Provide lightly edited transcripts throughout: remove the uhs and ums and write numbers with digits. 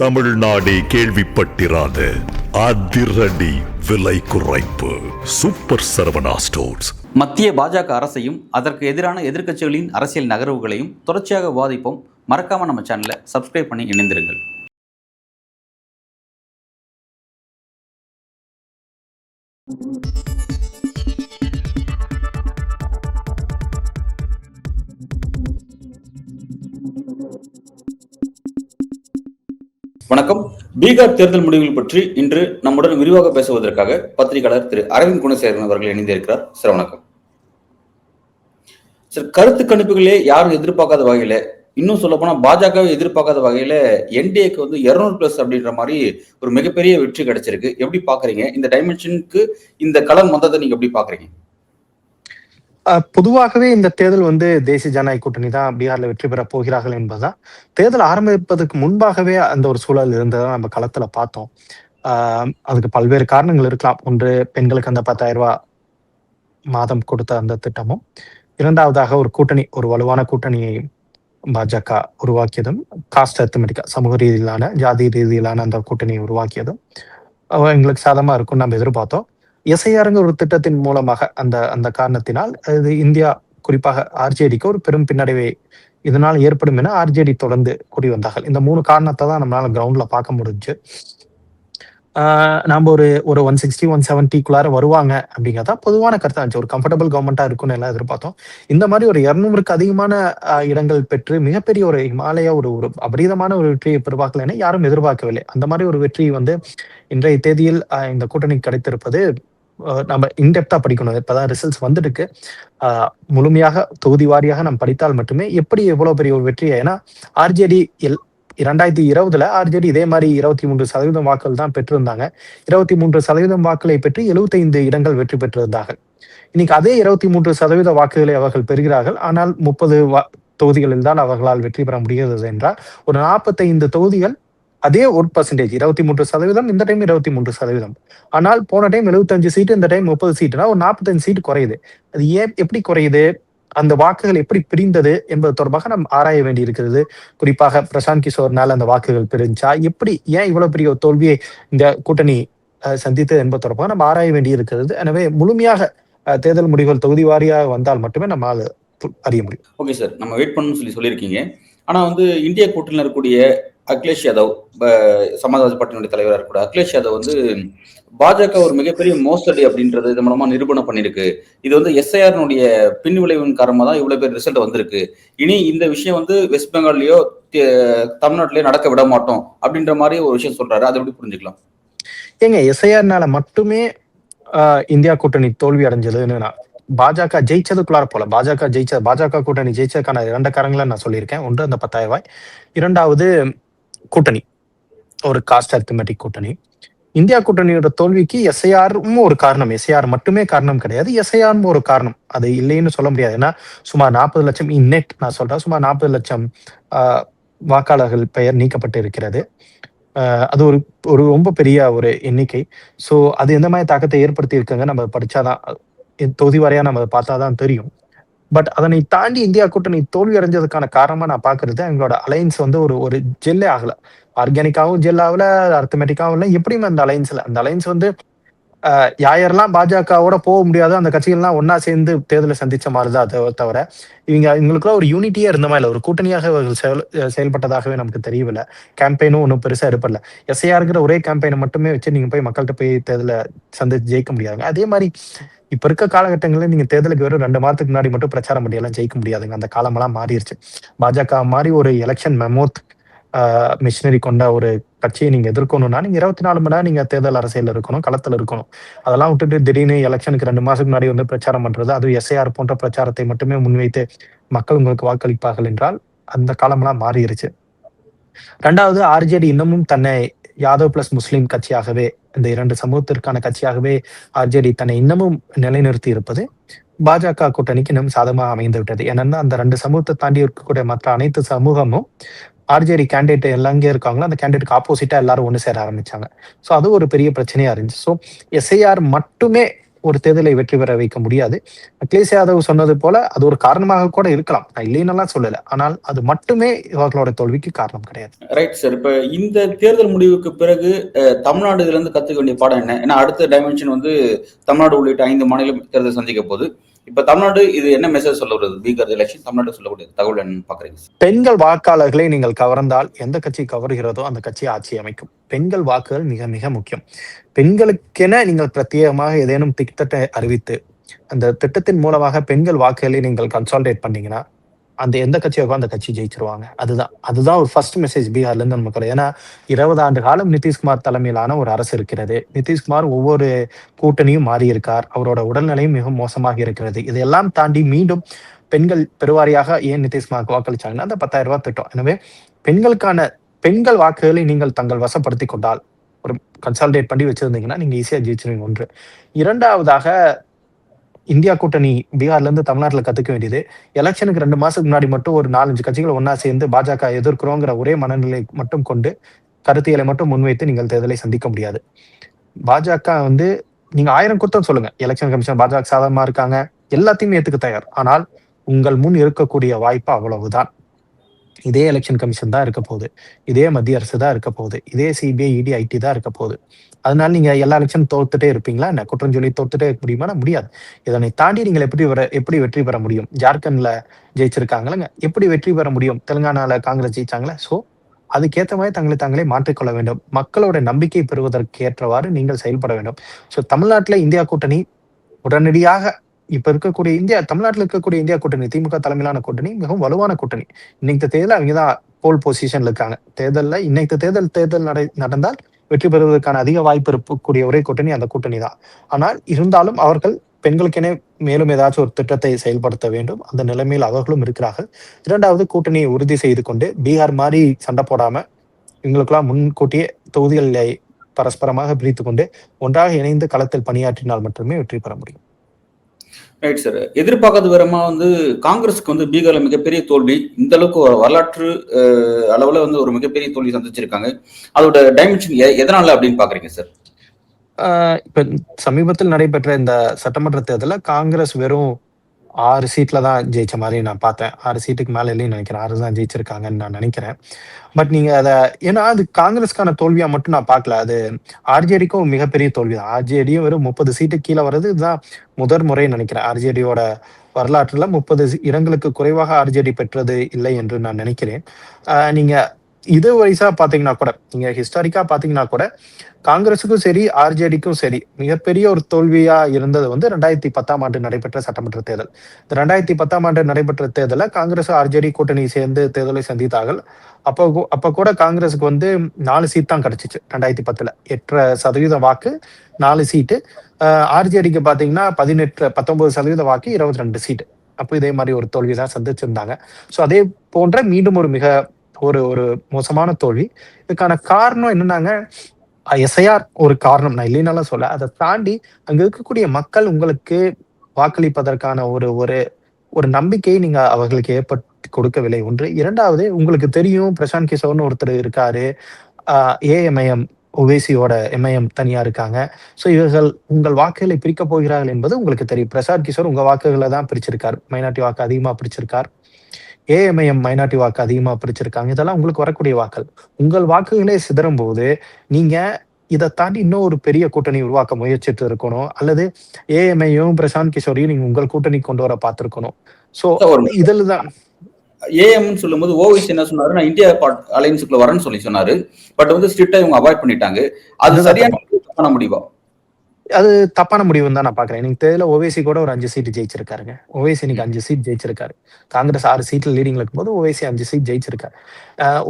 தமிழ்நாடே கேள்விப்பட்டிராத அதிரடி விலை குறைப்பு சூப்பர் சரவணா ஸ்டோர்ஸ். மத்திய பாஜக அரசையும் அதற்கு எதிரான எதிர்க்கட்சிகளின் அரசியல் நகர்வுகளையும் தொடர்ச்சியாக விவாதிப்போம். மறக்காம நம்ம சேனலை சப்ஸ்கிரைப் பண்ணி இணைந்திருங்கள். வணக்கம். பீகார் தேர்தல் முடிவுகள் பற்றி இன்று நம்முடன் விரிவாக பேசுவதற்காக பத்திரிகையாளர் திரு அரவிந்த் குணசேகரன் அவர்கள் இணைந்திருக்கிறார். சார் வணக்கம். சார், கருத்து கணிப்புகளே யாரும் எதிர்பார்க்காத வகையில, இன்னும் சொல்ல போனா பாஜகவை எதிர்பார்க்காத வகையில என்டிஏக்கு 200+ அப்படின்ற மாதிரி ஒரு மிகப்பெரிய வெற்றி கிடைச்சிருக்கு. எப்படி பாக்குறீங்க இந்த டைமென்ஷனுக்கு இந்த களம் வந்ததை நீங்க எப்படி பாக்குறீங்க? பொதுவாகவே இந்த தேர்தல் தேசிய ஜனநாயக கூட்டணி தான் பீகார்ல வெற்றி பெற போகிறார்கள் என்பதுதான் தேர்தல் ஆரம்பிப்பதற்கு முன்பாகவே அந்த ஒரு சூழல் இருந்ததை நம்ம களத்துல பார்த்தோம். அதுக்கு பல்வேறு காரணங்கள் இருக்கலாம். ஒன்று, பெண்களுக்கு அந்த 10,000 ரூபாய் மாதம் கொடுத்த அந்த திட்டமும், இரண்டாவதாக ஒரு வலுவான கூட்டணியை பாஜக உருவாக்கியதும், காஸ்ட் அரித்மெட்டிக்கா சமூக ரீதியிலான ஜாதி ரீதியிலான அந்த கூட்டணியை உருவாக்கியதும் எங்களுக்கு சாதகமா இருக்கும்னு நம்ம எதிர்பார்த்தோம். எஸ்ஐஆருங்கிற ஒரு திட்டத்தின் மூலமாக அந்த அந்த காரணத்தினால் இது இந்தியா, குறிப்பாக ஆர்ஜேடிக்கு ஒரு பெரும் பின்னடைவை இதனால் ஏற்படும் என ஆர்ஜேடி தொடர்ந்து கூடி வந்தார்கள். இந்த 3 காரணத்தை தான் நம்மளால கிரவுண்ட்ல பார்க்க முடிஞ்சு. நம்ம ஒரு 160 170 வருவாங்க அப்படிங்கிறதா பொதுவான கருத்தா இருந்துச்சு. ஒரு கம்ஃபர்டபுள் கவர்மெண்டா இருக்கும்னு எல்லாம் எதிர்பார்த்தோம். இந்த மாதிரி ஒரு 200க்கு அதிகமான இடங்கள் பெற்று மிகப்பெரிய ஒரு இமாலய ஒரு அபரீதமான ஒரு வெற்றியை பெறுவார்கள் என யாரும் எதிர்பார்க்கவில்லை. அந்த மாதிரி ஒரு வெற்றி இன்றைய தேதியில் இந்த கூட்டணிக்கு கிடைத்திருப்பது நம்ம இன்டெப்தா படிக்கணும். இப்பதான் ரிசல்ட்ஸ் வந்துருக்கு. முழுமையாக தொகுதி வாரியாக நம்ம படித்தால் மட்டுமே எப்படி எவ்வளவு பெரிய ஒரு வெற்றி. ஏன்னா ஆர்ஜேடி 2020 ஆர்ஜேடி இதே மாதிரி 23% வாக்குகள் தான் பெற்றிருந்தாங்க. 23% வாக்குகளை பெற்று 75 இடங்கள் வெற்றி பெற்றிருந்தார்கள். இன்னைக்கு அதே 23% வாக்குகளை அவர்கள் பெறுகிறார்கள். ஆனால் 30 தொகுதிகளில் தான் அவர்களால் வெற்றி பெற முடிகிறது என்றால் ஒரு 45 தொகுதிகள், அதே 1%, 23%, இந்த டைம் 23%. ஆனால் போன டைம் 75 சீட்டு, இந்த டைம் 30 சீட்டுனா ஒரு 45 சீட்டு குறையுது. அது எப்படி குறையுது, அந்த வாக்குகள் எப்படி பிரிந்தது என்பது தொடர்பாக நம்ம ஆராய வேண்டி இருக்கிறது. குறிப்பாக பிரசாந்த் கிஷோர்னால அந்த வாக்குகள் பிரிஞ்சா, ஏன் இவ்வளவு பெரிய தோல்வியை இந்த கூட்டணி சந்தித்தது என்பது தொடர்பாக நம்ம ஆராய வேண்டி இருக்கிறது. எனவே முழுமையாக தேர்தல் முடிவுகள் தொகுதி வாரியாக வந்தால் மட்டுமே நம்மளால அறிய முடியும். ஓகே சார், நம்ம வெயிட் பண்ணணும்னு சொல்லியிருக்கீங்க. ஆனா இந்தியா கூட்டணியில் இருக்கக்கூடிய அகிலேஷ் யாதவ், சமாஜ்வாதி பார்ட்டியினுடைய தலைவராக இருக்கக்கூடிய அகிலேஷ் யாதவ் பாஜக ஒரு மிகப்பெரிய மோசடி அப்படின்றது இது மூலமா நிரூபணம் பண்ணிருக்கு. இது எஸ்ஐஆர்னுடைய பின் விளைவின் காரணமா தான் இவ்வளவு பேர் ரிசல்ட் வந்திருக்கு. இனி இந்த விஷயம் வெஸ்ட் பெங்கால்லயோ தமிழ்நாட்டிலயோ நடக்க விட மாட்டோம் அப்படின்ற மாதிரி ஒரு விஷயம் சொல்றாரு. அதை எப்படி புரிஞ்சுக்கலாம்? ஏங்க, எஸ்ஐஆர்னால மட்டுமே இந்தியா கூட்டணி தோல்வி அடைஞ்சதுன்னு பாஜக ஜெயிச்சதுக்குள்ளார போல. பாஜக கூட்டணி ஜெயிச்சதுக்கான 2 காரணங்களை நான் சொல்லியிருக்கேன். ஒன்று அந்த 10,000 ரூபாய், இரண்டாவது கூட்டணி, ஒரு காஸ்ட் அரித்மெட்டிக் கூட்டணி. இந்தியா கூட்டணியோட தோல்விக்கு எஸ்ஐஆரும் ஒரு காரணம். எஸ்ஐஆர் மட்டுமே காரணம் கிடையாது, எஸ்ஐஆரும் ஒரு காரணம். அது இல்லைன்னு சொல்ல முடியாது. ஏன்னா சுமார் 40 லட்சம் நான் சொல்றேன், சுமார் 40 லட்சம் வாக்காளர்கள் பெயர் நீக்கப்பட்டு இருக்கிறது. அது ஒரு ரொம்ப பெரிய ஒரு எண்ணிக்கை. ஸோ அது எந்த மாதிரி தாக்கத்தை ஏற்படுத்தி இருக்குங்க நம்ம படிச்சாதான், தொகுதி வாரியா நம்ம பார்த்தாதான் தெரியும். பட் அதனை தாண்டி இந்தியா கூட்டணி தோல்வி அடைஞ்சதுக்கான காரணமா நான் பாக்குறது, எங்களோட அலையன்ஸ் ஒரு ஜெல்லே ஆகல. ஆர்கானிக்காவும் ஜெல் ஆகல, அரித்மெட்டிக்காவும் இல்லை. எப்படியுமே அந்த அலையன்ஸ் யாரெல்லாம் பாஜகவோட போக முடியாதோ அந்த கட்சிகள்லாம் ஒன்னா சேர்ந்து தேர்தலை சந்திச்ச மாதிரிதான். அதை தவிர இவங்களுக்குள்ள ஒரு யூனிட்டியே இருந்த மாதிரி இல்லை. ஒரு கூட்டணியாக செயல்பட்டதாகவே நமக்கு தெரியவில்லை. கேம்பெயினும் ஒன்றும் பெருசா இருப்பதில்ல. எஸ்ஐஆருங்கிற ஒரே கேம்பெயினை மட்டுமே வச்சு நீங்க போய் மக்கள்கிட்ட போய் தேர்தலை சந்திச்சு ஜெயிக்க முடியாதுங்க. அதே மாதிரி இப்ப இருக்க காலகட்டங்களில் நீங்க தேர்தலுக்கு வெறும் 2 மாதத்துக்கு முன்னாடி மட்டும் பிரச்சாரம் பண்ணியெல்லாம் ஜெயிக்க முடியாதுங்க. அந்த காலமெல்லாம் மாறிடுச்சு. பாஜக மாதிரி ஒரு எலெக்ஷன் மெமோத் மிஷினரி கொண்ட ஒரு கட்சியை நீங்க எதிர்க்கணும்னா நீங்க 24 மணி நேரம் நீங்க தேர்தல் அரசியல் இருக்கணும், களத்துல இருக்கணும். அதெல்லாம் விட்டுட்டு திடீர்னு எலெக்ஷனுக்கு 2 மாசத்துக்கு முன்னாடி பிரச்சாரம் பண்றது, அதுவும் எஸ்ஐஆர் போன்ற பிரச்சாரத்தை மட்டுமே முன்வைத்து மக்கள் உங்களுக்கு வாக்களிப்பார்கள் என்றால் அந்த காலமெல்லாம் மாறிடுச்சு. 2வது, ஆர்ஜேடி இன்னமும் தன்னை யாதவ் பிளஸ் முஸ்லீம் கட்சியாகவே, இந்த 2 சமூகத்திற்கான கட்சியாகவே ஆர்ஜேடி தன்னை இன்னமும் நிலைநிறுத்தி இருப்பது பாஜக கூட்டணிக்கு இன்னும் சாதகமாக அமைந்து விட்டது. ஏன்னா அந்த 2 சமூகத்தை தாண்டி இருக்கக்கூடிய மற்ற அனைத்து சமூகமும் ஆர்ஜேடி கேண்டிடேட் எல்லாம் இங்கே இருக்காங்களோ அந்த கேண்டிடேட்டுக்கு ஆப்போசிட்டா எல்லாரும் ஒன்று சேர ஆரம்பிச்சாங்க. ஸோ அது ஒரு பெரிய பிரச்சனையா இருந்துச்சு. ஸோ எஸ்ஐஆர் மட்டுமே ஒரு தேர்தலை வெற்றி பெற வைக்க முடியாது. அகிலேஷ் யாதவ் சொன்னது போல அது ஒரு காரணமாக கூட இருக்கலாம். நான் இல்லைன்னெல்லாம் சொல்லல. ஆனால் அது மட்டுமே இவர்களோட தோல்விக்கு காரணம் கிடையாது. Right sir. இப்ப இந்த தேர்தல் முடிவுக்கு பிறகு தமிழ்நாடு இதுல இருந்து கத்துக்க வேண்டிய பாடம் என்ன? ஏன்னா அடுத்த டைமென்ஷன் வந்து தமிழ்நாடு உள்ளிட்ட 5 மாநிலம் தேர்தல் சந்திக்க போகுது. இப்ப தமிழ்நாடு இது என்ன மெசேஜ் சொல்ல வருது? பீகார் எலெக்ஷன் தமிழ்நாடு சொல்லக்கூடிய தகவல் என்னன்னு பாக்குறீங்க? பெண்கள் வாக்காளர்களை நீங்கள் கவர்ந்தால் எந்த கட்சி கவர்கிறதோ அந்த கட்சி ஆட்சி அமைக்கும். பெண்கள் வாக்குகள் மிக மிக முக்கியம். பெண்களுக்கென நீங்கள் பிரத்யேகமாக ஏதேனும் திட்டத்தை அறிவித்து அந்த திட்டத்தின் மூலமாக பெண்கள் வாக்குகளை நீங்கள் கன்சாலிடேட் பண்ணீங்கன்னா அந்த எந்த கட்சியாகவோ அந்த கட்சி ஜெயிச்சிருவாங்க. அதுதான் ஒரு ஃபர்ஸ்ட் மெசேஜ் பீகார்ல இருந்து நமக்கு. ஏன்னா 20 ஆண்டு காலம் நிதிஷ்குமார் தலைமையிலான ஒரு அரசு இருக்கிறது. நிதிஷ்குமார் ஒவ்வொரு கூட்டணியும் மாறி இருக்கார். அவரோட உடல்நிலையும் மிக மோசமாக இருக்கிறது. இதையெல்லாம் தாண்டி மீண்டும் பெண்கள் பெருவாரியாக ஏன் நிதிஷ்குமாருக்கு வாக்களிச்சாங்கன்னா அந்த 10,000 ரூபாய் திட்டம். எனவே பெண்கள் வாக்குகளை நீங்கள் தங்கள் வசப்படுத்தி கொண்டால் ஒரு கன்சாலிடேட் பண்ணி வச்சிருந்தீங்கன்னா நீங்க ஈஸியா ஜெயிச்சிருவீங்க. ஒன்று. இரண்டாவதாக இந்தியா கூட்டணி பீகார்ல இருந்து தமிழ்நாட்டுல கத்துக்க வேண்டியது, எலெக்ஷனுக்கு 2 மாசத்துக்கு முன்னாடி மட்டும் ஒரு 4-5 கட்சிகள் ஒன்னா சேர்ந்து பாஜக எதிர்க்கிறோங்கிற ஒரே மனநிலை மட்டும் கொண்டு கருத்தியலை மட்டும் முன்வைத்து நீங்கள் தேர்தலை சந்திக்க முடியாது. பாஜக வந்து நீங்க 1000 குத்தம் சொல்லுங்க, எலெக்ஷன் கமிஷன் பாஜக சாதகமா இருக்காங்க, எல்லாத்தையுமே ஏத்துக்க தயார். ஆனால் உங்கள் முன் இருக்கக்கூடிய வாய்ப்பு அவ்வளவுதான். இதே எலெக்ஷன் கமிஷன் தான் இருக்க போகுது, இதே மத்திய அரசு தான் இருக்க போகுது, இதே சிபிஐ, இடி, ஐடி தான் இருக்க போகுது. அதனால நீங்க எல்லா எலெக்ஷன் தோத்துட்டே இருப்பீங்களா என்ன? குற்றம் சொல்லி தோத்துட்டே இருக்க முடியுமா? முடியாது. இதனை தாண்டி நீங்கள் எப்படி வெற்றி பெற முடியும்? ஜார்க்கண்ட்ல ஜெயிச்சிருக்காங்களங்க, எப்படி வெற்றி பெற முடியும்? தெலுங்கானால காங்கிரஸ் ஜெயிச்சாங்களே. சோ அதுக்கேற்ற மாதிரி தாங்களே மாற்றிக்கொள்ள வேண்டும். மக்களோட நம்பிக்கை பெறுவதற்கு ஏற்றவாறு நீங்கள் செயல்பட வேண்டும். சோ தமிழ்நாட்டுல இந்தியா கூட்டணி உடனடியாக இப்ப இருக்கக்கூடிய தமிழ்நாட்டில் இருக்கக்கூடிய இந்தியா கூட்டணி, திமுக தலைமையிலான கூட்டணி மிகவும் வலுவான கூட்டணி. இன்னைக்கு தேர்தல் அவங்கதான் போல் பொசிஷன்ல இருக்காங்க. இன்னைக்கு தேர்தல் நடந்தால் வெற்றி பெறுவதற்கான அதிக வாய்ப்பு இருக்கக்கூடிய ஒரே கூட்டணி அந்த கூட்டணி தான். ஆனால் இருந்தாலும் அவர்கள் பெண்களுக்கென மேலும் ஏதாச்சும் ஒரு திட்டத்தை செயல்படுத்த வேண்டும். அந்த நிலைமையில் அவர்களும் இருக்கிறார்கள். இரண்டாவது, கூட்டணியை உறுதி செய்து கொண்டு பீகார் மாதிரி சண்டை போடாம இவங்களுக்கெல்லாம் முன்கூட்டியே தொகுதிகளை பரஸ்பரமாக பிரித்து கொண்டு ஒன்றாக இணைந்து களத்தில் பணியாற்றினால் மட்டுமே வெற்றி பெற முடியும். Right sir. எதிர்பார்க்காத விதமா வந்து காங்கிரஸுக்கு வந்து பீகார்ல மிகப்பெரிய தோல்வி, இந்த அளவுக்கு ஒரு வரலாற்று அளவுல வந்து ஒரு மிகப்பெரிய தோல்வி சந்திச்சிருக்காங்க. அதோட டைமென்ஷன் எதனால அப்படின்னு பாக்குறீங்க சார்? இப்ப சமீபத்தில் நடைபெற்ற இந்த சட்டமன்ற தேர்தலில் காங்கிரஸ் வெறும் 6 சீட்ல தான் ஜெயிச்ச மாதிரி நான் பார்த்தேன். 6 சீட்டுக்கு மேல இல்லைன்னு நினைக்கிறேன். 6 தான் ஜெயிச்சிருக்காங்கன்னு நான் நினைக்கிறேன். பட் நீங்க ஏன்னா அது காங்கிரஸ்க்கான தோல்வியா மட்டும் நான் பார்க்கல. அது ஆர்ஜேடிக்கும் மிகப்பெரிய தோல்வி தான். ஆர்ஜேடியும் வெறும் 30 சீட்டு கீழே வர்றது இதுதான் முதல் முறைன்னு நினைக்கிறேன். ஆர்ஜேடியோட வரலாற்றுல 30 இடங்களுக்கு குறைவாக ஆர்ஜேடி பெற்றது இல்லை என்று நான் நினைக்கிறேன். நீங்க இது வயசா பாத்தீங்கன்னா கூட, நீங்க ஹிஸ்டாரிக்கா பாத்தீங்கன்னா கூட காங்கிரஸுக்கும் சரி ஆர்ஜேடிக்கும் சரி மிகப்பெரிய ஒரு தோல்வியா இருந்தது வந்து 2010 ஆண்டு நடைபெற்ற சட்டமன்ற தேர்தல். இந்த 2010 ஆண்டு நடைபெற்ற தேர்தல காங்கிரஸ் ஆர்ஜேடி கூட்டணி சேர்ந்து தேர்தலை சந்தித்தார்கள். அப்ப கூட காங்கிரஸுக்கு வந்து 4 சீட் தான் கிடைச்சிச்சு 2010. 8% வாக்கு, 4 சீட்டு. ஆர்ஜேடிக்கு பாத்தீங்கன்னா 19% வாக்கு, 22 சீட்டு. அப்போ இதே மாதிரி ஒரு தோல்வி தான் சந்திச்சிருந்தாங்க. சோ அதே போன்ற மீண்டும் ஒரு மிக ஒரு மோசமான தோல்வி. இதுக்கான காரணம் என்னன்னாங்க, எஸ்ஐஆர் ஒரு காரணம், நான் இல்லைன்னாலும் சொல்ல. அதை தாண்டி அங்க இருக்கக்கூடிய மக்கள் உங்களுக்கு வாக்களிப்பதற்கான ஒரு நம்பிக்கையை நீங்க அவர்களுக்கு ஏற்படுத்தி கொடுக்கவில்லை. ஒன்று. இரண்டாவது, உங்களுக்கு தெரியும் பிரசாந்த் கிஷோர்னு ஒருத்தர் இருக்காரு, ஏஎம்ஐஎம் ஓவைசியோட எம்ஐஎம் தனியா இருக்காங்க. சோ இவர்கள் உங்கள் வாக்குகளை பிரிக்க போகிறார்கள் என்பது உங்களுக்கு தெரியும். பிரசாந்த் கிஷோர் உங்க வாக்குகளை தான் பிரிச்சிருக்கார், மைனாரிட்டி வாக்கு அதிகமா பிரிச்சிருக்கார். ஏஎம்ஐஎம் மைனாரிட்டி வாக்கு அதிகமா பிரிச்சிருக்காங்க. இதெல்லாம் உங்களுக்கு வரக்கூடிய வாக்கள். உங்கள் வாக்குகளே சிதறும் போது நீங்க இதை தாண்டி இன்னும் ஒரு பெரிய கூட்டணி உருவாக்க முயற்சிட்டு இருக்கணும், அல்லது ஏஎம்ஐயும் பிரசாந்த் கிஷோரையும் நீங்க உங்கள் கூட்டணி கொண்டு வர பார்த்திருக்கணும். சோ இதுலதான் ஏஎம்னு சொல்லும்போது ஓவைசி என்ன சொன்னாரு, நான் இந்தியா அலையன்ஸுக்குள்ள வரேன்னு சொன்னாரு. பட் வந்து ஸ்ட்ரிக்டா இவங்க அவாய்ட் பண்ணிட்டாங்க. அது சரியான முடிவா? அது தப்பான முடிவுன்னு தான் நான் பாக்குறேன். இன்னைக்கு தேர்தல ஓவைசி கூட ஒரு 5 சீட் ஜெயிச்சிருக்காருங்க. ஓவைசி இன்னைக்கு 5 சீட் ஜெயிச்சிருக்காரு. காங்கிரஸ் 6 சீட்ல லீடிங்ல இருக்கும்போது ஓவைசி 5 சீட் ஜெயிச்சிருக்காரு.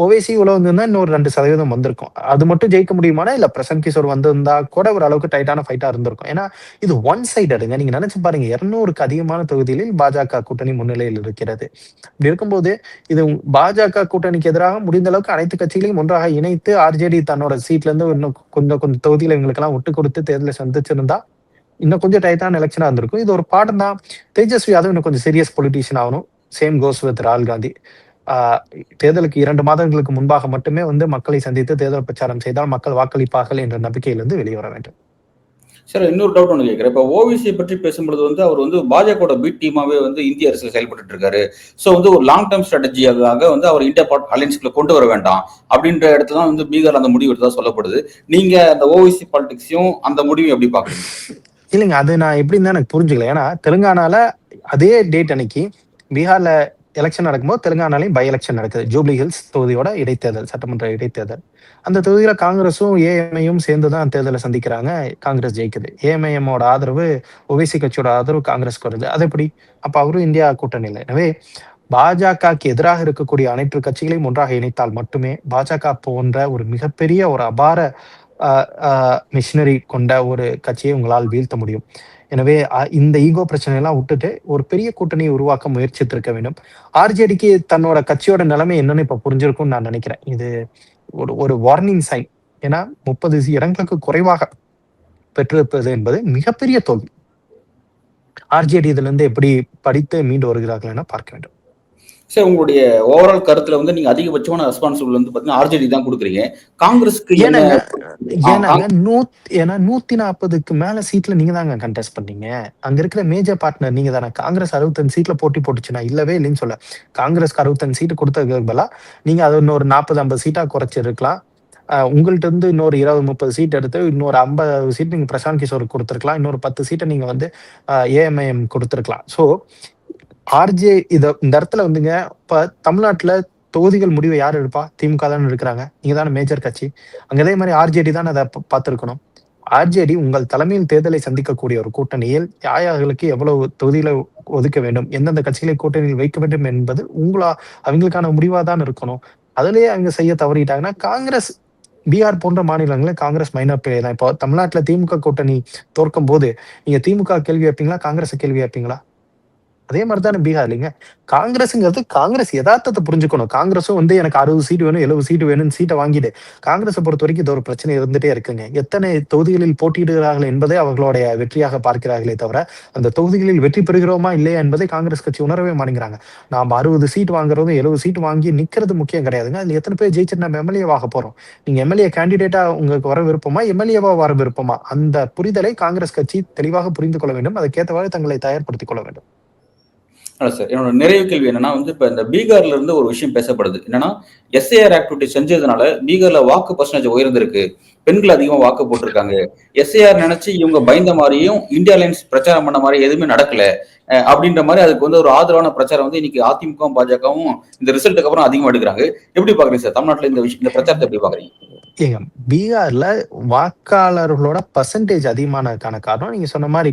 ஓவைசி இவ்வளவு வந்திருந்தா இன்னொரு 2% வந்திருக்கும். அது மட்டும் ஜெயிக்க முடியுமானா இல்ல பிரசாந்த் கிஷோர் வந்திருந்தா கூட ஒரு அளவுக்கு டைட்டான ஃபைட்டா இருந்திருக்கும். ஏன்னா இது ஒன் சைடடுங்க. நீங்க நினைச்சு பாருங்க, 200க்கு அதிகமான தொகுதிகளில் பாஜக கூட்டணி முன்னிலையில் இருக்கிறது. இப்படி இருக்கும்போது இது பாஜக கூட்டணிக்கு எதிராக முடிந்த அளவுக்கு அனைத்து கட்சிகளையும் ஒன்றாக இணைத்து ஆர்ஜேடி தன்னோட சீட்ல இருந்து இன்னும் கொஞ்சம் தொகுதியில இவங்களுக்கு எல்லாம் விட்டு கொடுத்து தேர்தலை சந்திச்சிருந்தா இன்னும் கொஞ்சம் டைட்டான எலெக்ஷனா இருந்திருக்கும். இது ஒரு பாடம் தான். தேஜஸ்வி யாதவ் இன்னும் கொஞ்சம் சீரியஸ் பொலிட்டீஷியன் ஆகணும். சேம் கோஸ் வித் ராகுல் காந்தி. தேர்தலுக்கு 2 மாதங்களுக்கு முன்பாக மட்டுமே வந்து மக்களை சந்தித்து தேர்தல் பிரச்சாரம் செய்தால் மக்கள் வாக்களிப்பார்கள் என்ற நம்பிக்கையிலிருந்து வெளியே வர வேண்டும். சார் இன்னொரு டவுட் ஒன்று கேட்குறேன். இப்போ ஓவிசியை பற்றி பேசும்பொழுது வந்து அவர் வந்து பாஜகவோட பி டீமாவே வந்து இந்திய அரசியல் செயல்பட்டு இருக்காரு. ஸோ வந்து ஒரு லாங் டேர்ம் ஸ்ட்ராட்டஜியாக வந்து அவர் இந்தியா அலையன்ஸ்குள்ள கொண்டு வர வேண்டாம் அப்படின்ற இடத்துல தான் வந்து பீகார் அந்த முடிவு எடுத்ததா சொல்லப்படுது. நீங்க அந்த ஓவிசி பாலிடிக்ஸையும் அந்த முடிவையும் எப்படி பாக்குறீங்க? இல்லைங்க, அது நான் எப்படின்னு தான் எனக்கு புரிஞ்சுக்கல. ஏன்னா தெலுங்கானால அதே டேட் அன்னைக்கு பீகார்ல எலெக்ஷன் நடக்கும்போது தெலுங்கானாலையும் பை எலெக்ஷன் நடக்குது. ஜூப்ளி ஹில்ஸ் தொகுதியோட இடைத்தேர்தல், சட்டமன்ற இடைத்தேர்தல். அந்த தொகுதியில காங்கிரஸும் ஏஎம்ஐயும் சேர்ந்து தான் தேர்தலை சந்திக்கிறாங்க. காங்கிரஸ் ஜெயிக்குது. ஏஎம்ஐஎம்மோட ஆதரவு, ஓவைசி கட்சியோட ஆதரவு காங்கிரஸ்க்கு வருது. அது எப்படி? அப்ப அவரும் இந்தியா கூட்டணியில். எனவே பாஜகவுக்கு எதிராக இருக்கக்கூடிய அனைத்து கட்சிகளையும் ஒன்றாக இணைத்தால் மட்டுமே பாஜக போன்ற ஒரு மிகப்பெரிய ஒரு அபார மிஷினரி கொண்ட ஒரு கட்சியை உங்களால் வீழ்த்த முடியும். எனவே இந்த ஈகோ பிரச்சனை எல்லாம் விட்டுட்டு ஒரு பெரிய கூட்டணியை உருவாக்க முயற்சித்திருக்க வேண்டும். ஆர்ஜேடிக்கு தன்னோட கட்சியோட நிலைமை என்னன்னு இப்ப புரிஞ்சிருக்கும்னு நான் நினைக்கிறேன். இது ஒரு வார்னிங் சைன். ஏன்னா 30 இடங்களுக்கு குறைவாக பெற்றிருப்பது என்பது மிகப்பெரிய தோல்வி. ஆர்ஜேடி இதுல இருந்து எப்படி படித்து மீண்டு வருகிறார்கள் என பார்க்க வேண்டும். சார் உங்களுடைய ஓவரால் கருத்துல வந்து நீங்க அதிகபட்சமான ரெஸ்பான்சிபிள் வந்து பாத்தீங்கன்னா ஆர்ஜேடி தான் கொடுக்குறீங்க. காங்கிரஸ்க்கு ஏன்னாங்க 140க்கு மேல சீட்ல நீங்க தாங்க கண்டெஸ்ட் பண்ணீங்க. அங்க இருக்கிற மேஜர் பார்ட்னர் நீங்க தானே. காங்கிரஸ் 65 சீட்ல போட்டி போட்டுச்சுன்னா இல்லவே இல்லைன்னு சொல்ல. காங்கிரஸ்க்கு 65 சீட்டு கொடுத்ததுக்கு பதிலா நீங்க அது இன்னொரு 40-50 சீட்டா குறைச்சிருக்கலாம். உங்கள்ட்ட இருந்து இன்னொரு 20-30 சீட் எடுத்து இன்னொரு 50 சீட் நீங்க பிரசாந்த் கிஷோருக்கு கொடுத்துருக்கலாம். இன்னொரு 10 சீட்டை நீங்க வந்து ஏஎம்ஐஎம் கொடுத்துருக்கலாம். ஸோ ஆர்ஜே இந்த இடத்துல வந்துங்க, இப்ப தமிழ்நாட்டுல தொகுதிகள் முடிவை யார் எடுப்பா? திமுக தானே இருக்கிறாங்க. நீங்க தானே மேஜர் கட்சி. அங்க அதே மாதிரி ஆர்ஜேடி தான் அதை பார்த்திருக்கணும். ஆர்ஜேடி உங்கள் தலைமையில் தேர்தலை சந்திக்கக்கூடிய ஒரு கூட்டணியில் யாயார்களுக்கு எவ்வளவு தொகுதியில ஒதுக்க வேண்டும், எந்தெந்த கட்சிகளை கூட்டணியில் வைக்க வேண்டும் என்பது அவங்களுக்கான முடிவா தான் இருக்கணும். அதுலயே அவங்க செய்ய தவறிட்டாங்கன்னா காங்கிரஸ் பீகார் போன்ற மாநிலங்களில் காங்கிரஸ் மைனர் பிளே தான். இப்போ தமிழ்நாட்டுல திமுக கூட்டணி தோற்கும் போது நீங்க திமுக கேள்வி வைப்பீங்களா, காங்கிரஸ் கேள்வி வைப்பீங்களா? அதே மாதிரிதானே பீகார் இல்லைங்க. காங்கிரஸ்ங்கிறது காங்கிரஸ் யதார்த்தத்தை புரிஞ்சுக்கணும். காங்கிரஸும் வந்து எனக்கு 60 சீட் வேணும், 70 சீட் வேணும்னு சீட்டை வாங்கிட்டு காங்கிரஸை பொறுத்த வரைக்கும் இது ஒரு பிரச்சனை இருந்துட்டே இருக்குங்க. எத்தனை தொகுதிகளில் போட்டியிடுகிறார்கள் என்பதை அவர்களுடைய வெற்றியாக பார்க்கிறார்களே தவிர அந்த தொகுதிகளில் வெற்றி பெறுகிறோமா இல்லையா என்பதை காங்கிரஸ் கட்சி உணரவே மாட்டேங்கிறாங்க. நாம 60 சீட் வாங்குறதும் 70 சீட் வாங்கி நிக்கிறது முக்கியம் கிடையாதுங்க. அதுல எத்தனை பேர் ஜெயிச்சுட்டு நம்ம எம்எல்ஏவாக போறோம். நீங்க எம்எல்ஏ கேண்டிடேட்டா உங்களுக்கு வர விருப்பமா, எம்எல்ஏவா வர விருப்பமா? அந்த புரிதலை காங்கிரஸ் கட்சி தெளிவாக புரிந்து கொள்ள வேண்டும். அதுக்கேற்றவாறு தங்களை தயார்படுத்திக் கொள்ள வேண்டும். சார் என்னோட நிறைவு கேள்வி என்னன்னா வந்து இப்ப இந்த பீகார்ல இருந்து ஒரு விஷயம் பேசப்படுது. என்னன்னா எஸ்ஏஆர் ஆக்டிவிட்டி செஞ்சதுனால பீகார்ல வாக்கு பர்சன்டேஜ் உயர்ந்திருக்கு, பெண்கள் அதிகமா வாக்கு போட்டிருக்காங்க. எஸ்ஏஆர் நினைச்சு இவங்க பயந்த மாதிரியும் இந்தியா அலையன்ஸ் பிரச்சாரம் பண்ண மாதிரி எதுவுமே நடக்கல அப்படின்ற மாதிரி அதுக்கு வந்து ஒரு ஆதரவான பிரச்சாரம் வந்து இன்னைக்கு அதிமுகவும் பாஜகவும் இந்த ரிசல்ட்டுக்கு அப்புறம் அதிகமா எடுக்கிறாங்க. எப்படி பாக்குறீங்க சார் தமிழ்நாட்டுல இந்த பிரச்சாரத்தை எப்படி பாக்குறீங்க? ஏங்க பீகார்ல வாக்காளர்களோட பர்சன்டேஜ் அதிகமானதுக்கான காரணம் நீங்க சொன்ன மாதிரி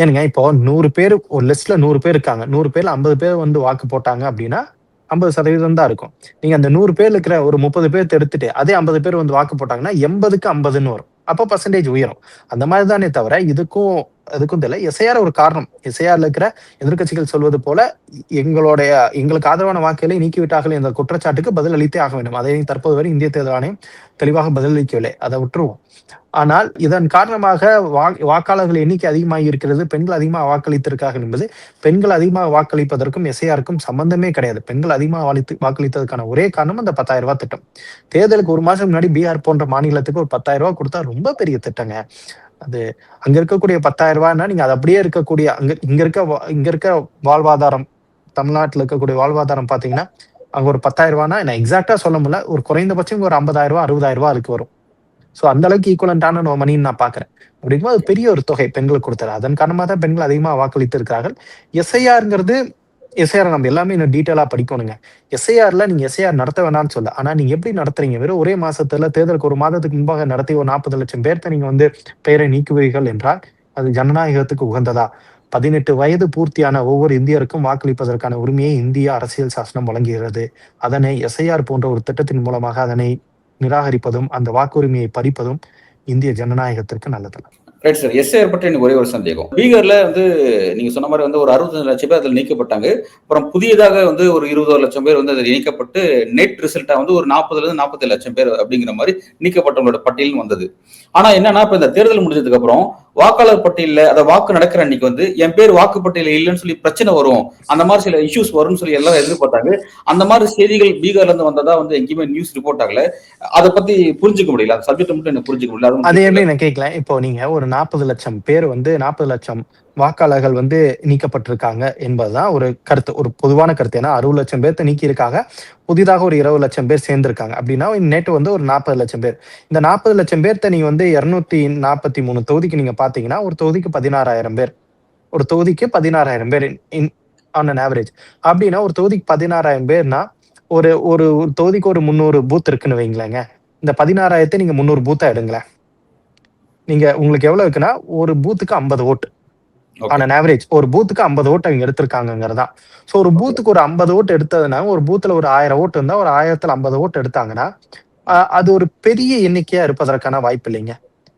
ஏனுங்க, இப்போ 100 பேர் ஒரு லிஸ்ட்ல 100 பேர் இருக்காங்க. 100 பேர்ல 50 பேர் வந்து வாக்கு போட்டாங்க அப்படின்னா 50% தான் இருக்கும். நீங்க அந்த 100 பேர்ல இருக்கிற ஒரு 30 பேர் எடுத்துட்டு அதே 50 பேர் வந்து வாக்கு போட்டாங்கன்னா 80க்கு 50ன்னு வரும். அப்ப பர்சன்டேஜ் உயரும். அந்த மாதிரி தானே தவிர அதுக்கும் தெரியல. எஸ்ஐஆர் ஒரு காரணம். எஸ்ஐஆர்ல இருக்கிற எதிர்கட்சிகள் சொல்வது போல எங்களுக்கு ஆதரவான வாக்குகளை நீக்கிவிட்டார்கள் என்ற குற்றச்சாட்டுக்கு பதில் அளித்தே ஆக வேண்டும். அதை தற்போது வரை இந்திய தேர்தல் ஆணையம் தெளிவாக பதிலளிக்கவில்லை. அதை விட்டுருவோம். ஆனால் இதன் காரணமாக வாக்காளர்கள் எண்ணிக்கை அதிகமாகி இருக்கிறது, பெண்கள் அதிகமாக வாக்களித்திருக்கார்கள் என்பது பெண்கள் அதிகமாக வாக்களிப்பதற்கும் எஸ்ஐஆருக்கும் சம்பந்தமே கிடையாது. பெண்கள் அதிகமாக வாக்களித்ததுக்கான ஒரே காரணம் அந்த 10,000 ரூபாய் திட்டம். தேர்தலுக்கு ஒரு மாசம் முன்னாடி பீகார் போன்ற மாநிலத்துக்கு ஒரு 10,000 ரூபாய் கொடுத்தா ரொம்ப பெரிய திட்டங்க. அது அங்க இருக்கக்கூடிய 10,000 ரூபாய்னா நீங்க அது அப்படியே இருக்கக்கூடிய இங்க இருக்க வாழ்வாதாரம், தமிழ்நாட்டுல இருக்கக்கூடிய வாழ்வாதாரம் பாத்தீங்கன்னா அங்க ஒரு 10,000 ரூபாய்னா நான் எக்ஸாக்டா சொல்ல முடியல, ஒரு குறைந்தபட்சம் ஒரு 50,000 ரூபாய் 60,000 ரூபாய் அதுக்கு வரும். சோ அந்த அளவுக்கு ஈக்குவலண்டான மணின்னு நான் பாக்குறேன். அப்படிங்கும்போது அது பெரிய ஒரு தொகை பெண்களுக்கு கொடுத்தாரு. அதன் காரணமா தான் பெண்கள் அதிகமா வாக்களித்து இருக்கிறார்கள். எஸ்ஐஆர்ங்கிறது எஸ்ஐஆர் நம்ம எல்லாமே இன்னும் டீட்டெயிலா படிக்கணுங்க. எஸ்ஐஆர்ல நீங்க எஸ்ஐஆர் நடத்த வேணாம்னு சொல்ல, ஆனா நீங்க எப்படி நடத்துறீங்க? வெறும் ஒரே மாசத்துல தேர்தலுக்கு ஒரு மாதத்துக்கு முன்பாக நடத்தி ஒரு 40 லட்சம் பேர்த்த நீங்க வந்து பெயரை நீக்குவீர்கள் என்றால் அது ஜனநாயகத்துக்கு உகந்ததா? 18 வயது பூர்த்தியான ஒவ்வொரு இந்தியருக்கும் வாக்களிப்பதற்கான உரிமையை இந்திய அரசியல் சாசனம் வழங்குகிறது. அதனை எஸ்ஐஆர் போன்ற ஒரு திட்டத்தின் மூலமாக அதனை நிராகரிப்பதும் அந்த வாக்குரிமையை பறிப்பதும் இந்திய ஜனநாயகத்திற்கு நல்லதல்ல. Right sir. எஸ்ஐஆர் பற்றி எனக்கு ஒரே ஒரு சந்தேகம். பீகார்ல வந்து நீங்க சொன்ன மாதிரி வந்து ஒரு 65 லட்சம் பேர் அதில் நீக்கப்பட்டாங்க. அப்புறம் புதியதாக வந்து ஒரு 20 லட்சம் பேர் வந்து அதில் நீக்கப்பட்டு நெட் ரிசல்ட்டா வந்து ஒரு 40 47 லட்சம் பேர் அப்படிங்கிற மாதிரி நீக்கப்பட்டவங்களோட பட்டியலும் வந்தது. ஆனா என்னன்னா இப்ப இந்த தேர்தல் முடிஞ்சதுக்கு அப்புறம் வாக்காளர் பட்டியல அத வாக்கு நடக்கிற அன்னைக்கு வந்து என் பேர் வாக்குப்பட்டியல இல்லைன்னு சொல்லி பிரச்சனை வரும், அந்த மாதிரி சில இஷ்யூஸ் வரும்னு சொல்லி எல்லாரும் எதிர்பார்த்தாங்க. அந்த மாதிரி செய்திகள் பீகார்ல இருந்து வந்ததா வந்து எங்கேயுமே நியூஸ் ரிப்போர்ட் ஆகல. அதை பத்தி புரிஞ்சுக்க முடியல, அந்த சப்ஜெக்ட் மட்டும் எனக்கு புரிஞ்சுக்க முடியல. அது அதே உங்களுக்கு எப்படி நான் கேட்கல. இப்போ நீங்க ஒரு 40 லட்சம் பேர் வந்து 40 லட்சம் வாக்காளர்கள் வந்து நீக்கப்பட்டிருக்காங்க என்பதுதான் ஒரு கருத்து. ஒரு பொதுவான கருத்து. ஏன்னா 60 லட்சம் பேர்த்த நீக்கியிருக்காங்க. புதிதாக ஒரு 20 லட்சம் பேர் சேர்ந்திருக்காங்க. அப்படின்னா நேற்று வந்து ஒரு 40 லட்சம் பேர். இந்த 40 லட்சம் பேர்த்த நீங்க வந்து 243 தொகுதிக்கு நீங்க பார்த்தீங்கன்னா, ஒரு தொகுதிக்கு 16,000 பேர். ஒரு தொகுதிக்கு 16,000 பேர் இன் ஆன் அன் ஆவரேஜ். அப்படின்னா ஒரு தொகுதிக்கு 16,000 பேர்னா, ஒரு ஒரு ஒரு தொகுதிக்கு ஒரு 300 பூத் இருக்குன்னு வைங்களேங்க. இந்த 16,000 நீங்க 300 பூத்தா எடுங்களேன். நீங்க உங்களுக்கு எவ்வளவு இருக்குன்னா, ஒரு பூத்துக்கு 50 ஓட்டு. ஓகே ஆன் அன் ஆவரேஜ் ஒரு பூத்துக்கு 50 ஓட்டு அவங்க எடுத்திருக்காங்கங்கிறதுதான். சோ ஒரு ஓகே பூத்துக்கு ஒரு 50 ஓட்டு எடுத்ததுன்னா, ஒரு பூத்துல ஒரு 1000 ஓட்டு இருந்தா, ஒரு 1000த்துல 50 ஓட்டு எடுத்தாங்கன்னா, அது ஒரு பெரிய எண்ணிக்கையா இருப்பதற்கான வாய்ப்பு இல்லைங்க.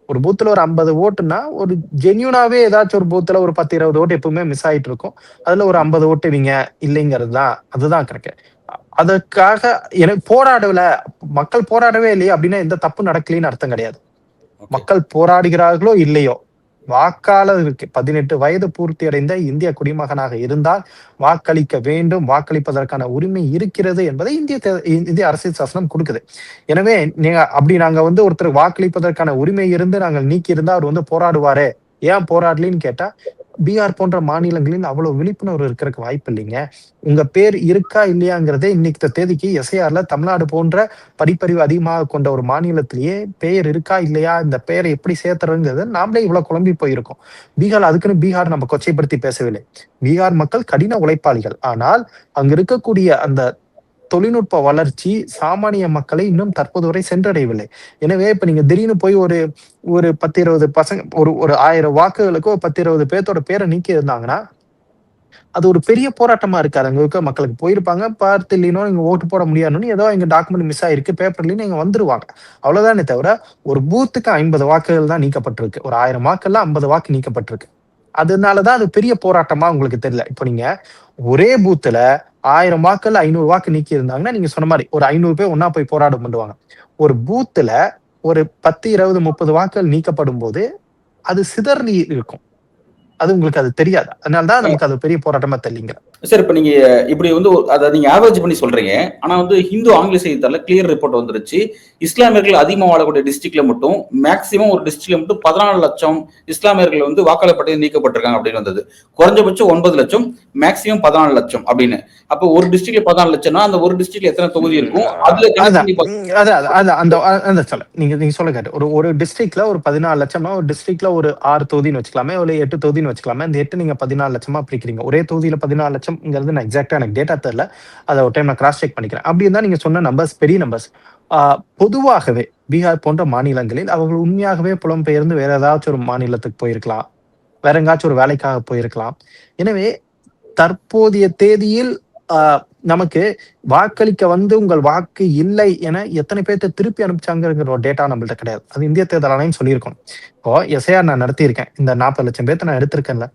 ஒரு பூத்துல ஒரு 50 ஓட்டுன்னா, ஒரு ஜென்யூனாவே ஏதாச்சும் ஒரு பூத்துல ஒரு 10, 20 ஓட்டு எப்பவுமே மிஸ் ஆயிட்டு இருக்கும். அதுல ஒரு 50 ஓட்டு இவங்க இல்லைங்கிறது தான் அதுதான் கணக்கு. அதற்காக எனக்கு போராடல, மக்கள் போராடவே இல்லையே அப்படின்னா எந்த தப்பு நடக்கலைன்னு அர்த்தம் கிடையாது. ஓகே மக்கள் போராடுகிறார்களோ இல்லையோ, வாக்காளருக்கு 18 வயது பூர்த்தி அடைந்த இந்திய குடிமகனாக இருந்தால் வாக்களிக்க வேண்டும், வாக்களிப்பதற்கான உரிமை இருக்கிறது என்பதை இந்திய அரசியல் சாசனம் கொடுக்குது. எனவே நீங்க அப்படி நாங்க வந்து ஒருத்தர் வாக்களிப்பதற்கான உரிமை இருந்து நாங்கள் நீக்கி இருந்தா அவர் வந்து போராடுவாரே, ஏன் போராடலின்னு கேட்டா, பீகார் போன்ற மாநிலங்களில் அவ்வளவு விழிப்புணர்வு இருக்கிறதுக்கு வாய்ப்பு இல்லைங்க. உங்க பேர் இருக்கா இல்லையாங்கிறதே இன்னைக்கு தேதிக்கு எஸ்ஐஆர்ல தமிழ்நாடு போன்ற படிப்பறிவு அதிகமாக கொண்ட ஒரு மாநிலத்திலேயே பெயர் இருக்கா இல்லையா, இந்த பெயரை எப்படி சேர்த்துறதுங்கிறது நாமளே இவ்வளவு குழம்பி போயிருக்கோம். பீகார் அதுக்குன்னு பீகார் நம்ம கொச்சைப்படுத்தி பேசவில்லை. பீகார் மக்கள் கடின உழைப்பாளிகள். ஆனால் அங்க இருக்கக்கூடிய அந்த தொழில்நுட்ப வளர்ச்சி சாமானிய மக்களை இன்னும் தற்போது வரை சென்றடையவில்லை. எனவே இப்ப நீங்க திடீர்னு போய் ஒரு ஒரு 10, 20 பசங்க ஒரு ஒரு 1000 வாக்குகளுக்கு ஒரு 10, 20 பேர்த்தோட பேரை நீக்கி இருந்தாங்கன்னா, அது ஒரு பெரிய போராட்டமா இருக்காது. அங்க இருக்க மக்களுக்கு போயிருப்பாங்க, பார்த்து இல்லைனோ நீங்க ஓட்டு போட முடியாதுன்னு ஏதோ எங்க டாக்குமெண்ட் மிஸ் ஆயிருக்கு, பேப்பர் இல்லைன்னு இங்க வந்துருவாங்க. அவ்வளவுதானே தவிர, ஒரு பூத்துக்கு 50 வாக்குகள் தான் நீக்கப்பட்டிருக்கு. ஒரு 1000 வாக்குல 50 வாக்கு நீக்கப்பட்டிருக்கு. அதனாலதான் அது பெரிய போராட்டமா உங்களுக்கு தெரியல. இப்ப நீங்க ஒரே பூத்துல 1000 வாக்குல 500 வாக்கு நீக்கி இருந்தாங்கன்னா, நீங்க சொன்ன மாதிரி ஒரு 500 பேர் ஒண்ணா போய் போராட்டம் பண்ணுவாங்க. ஒரு பூத்துல ஒரு 10, 20, 30 வாக்குகள் நீக்கப்படும் போது அது சிதறி இருக்கும். அது உங்களுக்கு அது தெரியாது. அதனாலதான் நமக்கு அது பெரிய போராட்டமா தெரியலங்க. சார், இப்ப நீங்க இப்படி வந்து அதை நீங்க ஆவரேஜ் பண்ணி சொல்றீங்க. ஆனா வந்து ஹிந்து ஆங்கில செய்தித்தாள்ல கிளியர் ரிப்போர்ட் வந்துருச்சு, இஸ்லாமியர்கள் அதிகமா வாழக்கூடிய டிஸ்ட்ரிக்ட்ல மட்டும் மேக்சிமம் ஒரு டிஸ்ட்ரிக்ட்ல மட்டும் 14 லட்சம் இஸ்லாமியர்கள் வந்து வாக்காளர் பட்டியல் நீக்கப்பட்டிருக்காங்க அப்படின்னு வந்தது. குறைஞ்சபட்சம் 9 லட்சம், மேக்சிமம் 14 லட்சம் அப்படின்னு. அப்ப ஒரு டிஸ்ட்ரிக்ட்ல 14 லட்சம்னா அந்த ஒரு டிஸ்ட்ரிக்ட்ல எத்தனை தொகுதி இருக்கும், அதுல நீங்க சொல்ல கேட்டு ஒரு டிஸ்ட்ரிக்ட்ல ஒரு 14 லட்சம்னா ஒரு டிஸ்ட்ரிக்ட்ல ஒரு 6 தொகுதின்னு வச்சுக்கலாமே, ஒரு 8 தொகுதின்னு வச்சுக்கலாமே. இந்த 8 நீங்க 14 லட்சமா பிரிக்கிறீங்க. ஒரே தொகுதியில 14 லட்சம்ங்கிறது நான் எக்ஸாக்டா எனக்கு டேட்டா தெரியல. அதை ஒரு டைம் நான் கிராஸ் செக் பண்ணிக்கிறேன். அப்படி இருந்தா நீங்க சொன்ன நம்பர்ஸ் பெரிய நம்பர்ஸ். பொதுவாகவே பீகார் போன்ற மாநிலங்களில் அவர்கள் உண்மையாகவே புலம்பெயர்ந்து வேற ஏதாச்சும் ஒரு மாநிலத்துக்கு போயிருக்கலாம், வேற எங்காச்சும் ஒரு வேலைக்காக போயிருக்கலாம். எனவே தற்போதைய தேதியில் நமக்கு வாக்களிக்க வந்து உங்கள் வாக்கு இல்லை என எத்தனை பேர்த்த திருப்பி அனுப்பிச்சாங்கிற ஒரு டேட்டா நம்மள்ட்ட கிடையாது. அது இந்திய தேர்தல் ஆணையம் சொல்லியிருக்கணும். இப்போ எஸ்ஐஆர் நான் நடத்தியிருக்கேன். இந்த 40 லட்சம் பேர்த்த நான் எடுத்திருக்கேன்ல,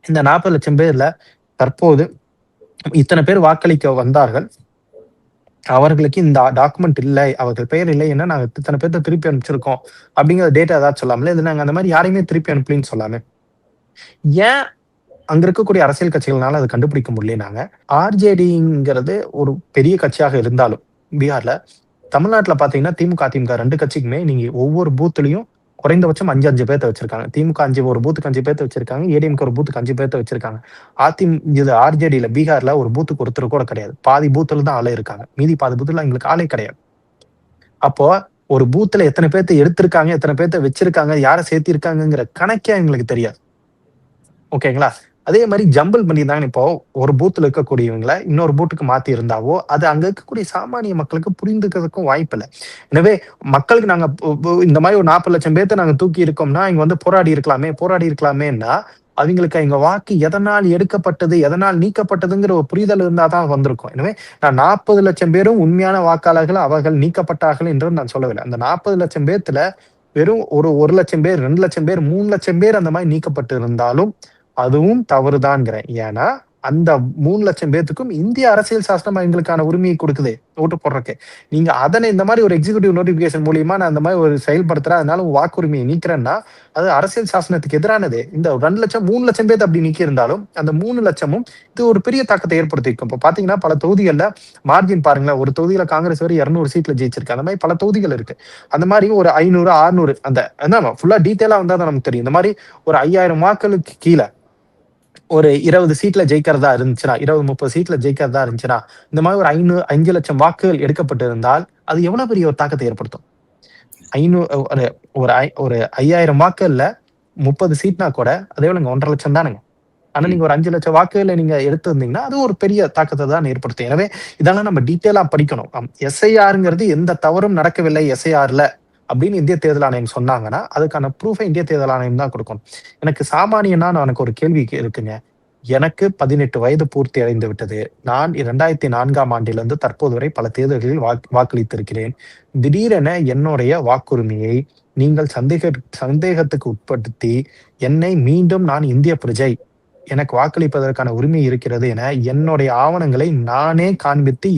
இந்த 40 லட்சம் பேர்ல தற்போது இத்தனை பேர் வாக்களிக்க வந்தார்கள், அவர்களுக்கு இந்த டாக்குமெண்ட் இல்லை, அவர்கள் பெயர் இல்லை, ஏன்னா நாங்க இத்தனை பேர்த்த திருப்பி அனுப்பிச்சிருக்கோம் அப்படிங்கிற டேட்டா ஏதாச்சும் சொல்லாமல, இது நாங்க அந்த மாதிரி யாரையுமே திருப்பி அனுப்பலின்னு சொல்லாமே. ஏன் அங்க இருக்கக்கூடிய அரசியல் கட்சிகள்னால அதை கண்டுபிடிக்க முடியலனாங்க. ஆர்ஜேடிங்கிறது ஒரு பெரிய கட்சியாக இருந்தாலும் பீகார்ல, தமிழ்நாட்டுல பாத்தீங்கன்னா திமுக, அதிமுக 2 கட்சிக்குமே நீங்க ஒவ்வொரு பூத்துலயும் குறைந்தபட்சம் 5 பேர்த்த வச்சிருக்காங்க. திமுக ஒரு பூத்துக்கு 5 பேர்த்த வச்சிருக்காங்க, ஏடிஎம்கே ஒரு பூத்துக்கு 5 பேர்த்த வச்சிருக்காங்க. இது ஆர்ஜேடியில பீகார்ல ஒரு பூத்துக்கு ஒருத்தர் கூட கிடையாது. பாதி பூத்துல தான் ஆளே இருக்காங்க, மீதி பாதி பூத்துல எங்களுக்கு ஆளே கிடையாது. அப்போ ஒரு பூத்துல எத்தனை பேர்த்த எடுத்திருக்காங்க, எத்தனை பேர்த்த வச்சிருக்காங்க, யாரை சேர்த்திருக்காங்கிற கணக்கே எங்களுக்கு தெரியாது. ஓகேங்களா? அதே மாதிரி ஜம்பிள் பண்ணியிருந்தாங்க. இப்போ ஒரு பூத்துல இருக்கக்கூடியவங்களை இன்னொரு பூத்துக்கு மாத்தி இருந்தாவோ அது அங்க இருக்கக்கூடிய சாமானிய மக்களுக்கு புரிந்துக்கிறதுக்கும் வாய்ப்பு இல்லை. எனவே மக்களுக்கு நாங்க இந்த மாதிரி ஒரு 40 லட்சம் பேர்த்த நாங்க தூக்கி இருக்கோம்னா இங்க வந்து போராடி இருக்கலாமேன்னா அவங்களுக்கு எங்க வாக்கு எதனால் எடுக்கப்பட்டது, எதனால் நீக்கப்பட்டதுங்கிற ஒரு புரிதல் இருந்தாதான் வந்திருக்கும். எனவே நான் 40 லட்சம் பேரும் உண்மையான வாக்காளர்கள், அவர்கள் நீக்கப்பட்டார்கள் என்று நான் சொல்லவில்லை. அந்த 40 லட்சம் பேர்த்துல வெறும் ஒரு 1 லட்சம் பேர், 2 லட்சம் பேர், 3 லட்சம் பேர் அந்த மாதிரி நீக்கப்பட்டு இருந்தாலும் அதுவும் தவறுதான்ங்கிறேன். ஏன்னா அந்த 3 லட்சம் பேத்துக்கும் இந்திய அரசியல் சாசனம் எங்களுக்கான உரிமையை கொடுக்குது ஓட்டு போடுறதுக்கு. நீங்க அதனை இந்த மாதிரி ஒரு எக்ஸிகியூட்டிவ் நோட்டிபிகேஷன் மூலியமா நான் அந்த மாதிரி ஒரு செயல்படுத்துறேன், அதனால உங்க வாக்குரிமையை நீக்கிறேன்னா அது அரசியல் சாசனத்துக்கு எதிரானது. இந்த 2 லட்சம் 3 லட்சம் பேர் அப்படி நீக்கி இருந்தாலும் அந்த 3 லட்சமும் இது ஒரு பெரிய தாக்கத்தை ஏற்படுத்தியிருக்கும். இப்போ பாத்தீங்கன்னா பல தொகுதிகள்ல மார்ஜின் பாருங்களேன், ஒரு தொகுதியில காங்கிரஸ் வரை 200 சீட்ல ஜெயிச்சிருக்கு. அந்த மாதிரி பல தொகுதிகள் இருக்கு. அந்த மாதிரி ஒரு 500 600 அந்த ஃபுல்லா டீட்டெயிலா வந்தா தான் நமக்கு தெரியும். இந்த மாதிரி ஒரு 5000 வாக்களுக்கு கீழே ஒரு 20 சீட்ல ஜெயிக்கிறதா இருந்துச்சுன்னா, 20 30 சீட்ல ஜெயிக்கிறதா இருந்துச்சுன்னா, இந்த மாதிரி ஒரு 5 லட்சம் வாக்குகள் எடுக்கப்பட்டிருந்தால் அது எவ்வளவு பெரிய ஒரு தாக்கத்தை ஏற்படுத்தும். 500 ஒரு ஒரு 5000 வாக்குகள்ல 30 சீட்னா கூட அது எவ்வளவுங்க 1.5 லட்சம் தானுங்க. ஆனா நீங்க ஒரு 5 லட்சம் வாக்குகளை நீங்க எடுத்திருந்தீங்கன்னா அது ஒரு பெரிய தாக்கத்தை தான் ஏற்படுத்தும். எனவே இதெல்லாம் நம்ம டீட்டெயிலா படிக்கணும். எஸ்ஐஆருங்கிறது எந்த தவறும் நடக்கவில்லை எஸ்ஐஆர்ல அப்படின்னு இந்திய தேர்தல் ஆணையம் சொன்னாங்கன்னா அதுக்கான ப்ரூஃபை இந்திய தேர்தல் ஆணையம் தான் கொடுக்கணும். எனக்கு சாமானியனா எனக்கு ஒரு கேள்வி இருக்குங்க. எனக்கு 18 வயது பூர்த்தி அடைந்து விட்டது. நான் 2004ஆம் ஆண்டிலிருந்து தற்போது வரை பல தேர்தல்களில் வாக்களித்திருக்கிறேன். திடீரென என்னுடைய வாக்குரிமையை நீங்கள் சந்தேகத்துக்கு உட்படுத்தி என்னை மீண்டும் நான் இந்திய பிரஜை, எனக்கு வாக்களிப்பதற்கான உரிமை இருக்கிறது என என்னுடைய ஆவணங்களை நானே காண்பித்து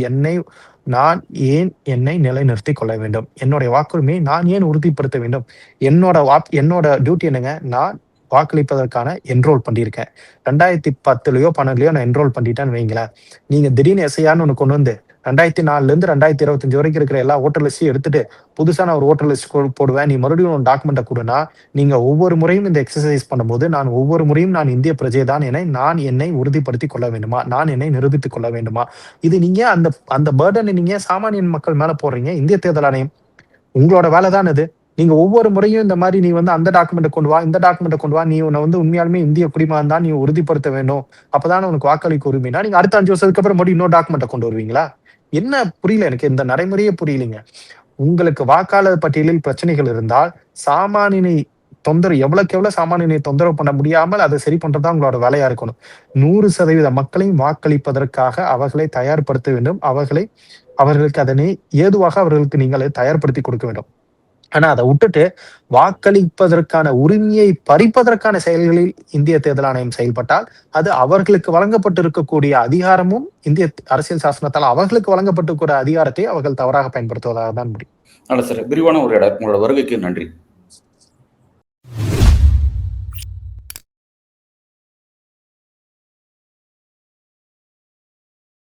நான் ஏன் என்னை நிலைநிறுத்திக் கொள்ள வேண்டும்? என்னுடைய வாக்குரிமையை நான் ஏன் உறுதிப்படுத்த வேண்டும்? என்னோட டியூட்டி என்னங்க? நான் வாக்களிப்பதற்கான என்ரோல் பண்ணியிருக்கேன். 2010லயோ 12லயோ நான் என்ரோல் பண்ணிட்டேன்னு வைங்களேன். நீங்க திடீர்னு எஸ்ஐஆர்னு ஒண்ணு கொண்டு வந்து 2004ல இருந்து 2025 வரைக்கும் இருக்கிற எல்லா ஓட்டர் லிஸ்டையும் எடுத்துட்டு புதுசா நான் ஒரு ஓட்டர் லிஸ்ட் போடுவேன், நீ மறுபடியும் ஒரு டாக்குமெண்ட்டை கொடுனா, நீங்க ஒவ்வொரு முறையும் இந்த எக்ஸசைஸ் பண்ணும்போது நான் ஒவ்வொரு முறையும் நான் இந்திய பிரஜை தான் என நான் என்னை உறுதிப்படுத்திக் கொள்ள வேண்டுமா? நான் என்னை நிரூபித்துக் கொள்ள வேண்டுமா? இது நீங்க அந்த பர்டனை நீங்க சாமானிய மக்கள் மேல போடுறீங்க. இந்திய தேர்தல் ஆணையம் உங்களோட வேலை தான் இது. நீங்க ஒவ்வொரு முறையும் இந்த மாதிரி நீ அந்த டாக்குமெண்ட்டை கொண்டு வா, இந்த டாக்குமெண்ட்டை கொண்டு வா, நீ உன்னை உண்மையாலுமே இந்திய குடிமகன் தான் நீ உறுதிப்படுத்த வேண்டும், அப்பதான் உனக்கு வாக்களிக்க உரிமைனா நீங்க அடுத்த 5 வருஷத்துக்கு அப்புறம் மறுபடியும் இன்னொரு டாக்குமெண்ட்டை கொண்டு வருவீங்களா? என்ன புரியல எனக்கு, இந்த நடைமுறையே புரியலைங்க. உங்களுக்கு வாக்காளர் பட்டியலில் பிரச்சனைகள் இருந்தால் சாமானியனை எவ்வளவுக்கு எவ்வளவு சாமானியனை தொந்தரவு பண்ண முடியாமல் அதை சரி பண்றதா உங்களோட வேலையா இருக்கணும். 100% மக்களையும் வாக்களிப்பதற்காக அவர்களை தயார்படுத்த வேண்டும். அவர்களுக்கு அதனை ஏதுவாக அவர்களுக்கு நீங்கள் தயார்படுத்தி கொடுக்க வேண்டும். ஆனா அதை விட்டுட்டு வாக்களிப்பதற்கான உரிமையை பறிப்பதற்கான செயல்களில் இந்திய தேர்தல் ஆணையம் செயல்பட்டால் அது அவர்களுக்கு வழங்கப்பட்டிருக்கக்கூடிய அதிகாரமும் இந்திய அரசியல் சாசனத்தால் அவர்களுக்கு வழங்கப்பட்டிருக்கிற அதிகாரத்தை அவர்கள் தவறாக பயன்படுத்துவதாக தான் முடியும். நல்ல சார், விரிவான ஒரு உங்களோட வருகைக்கு நன்றி.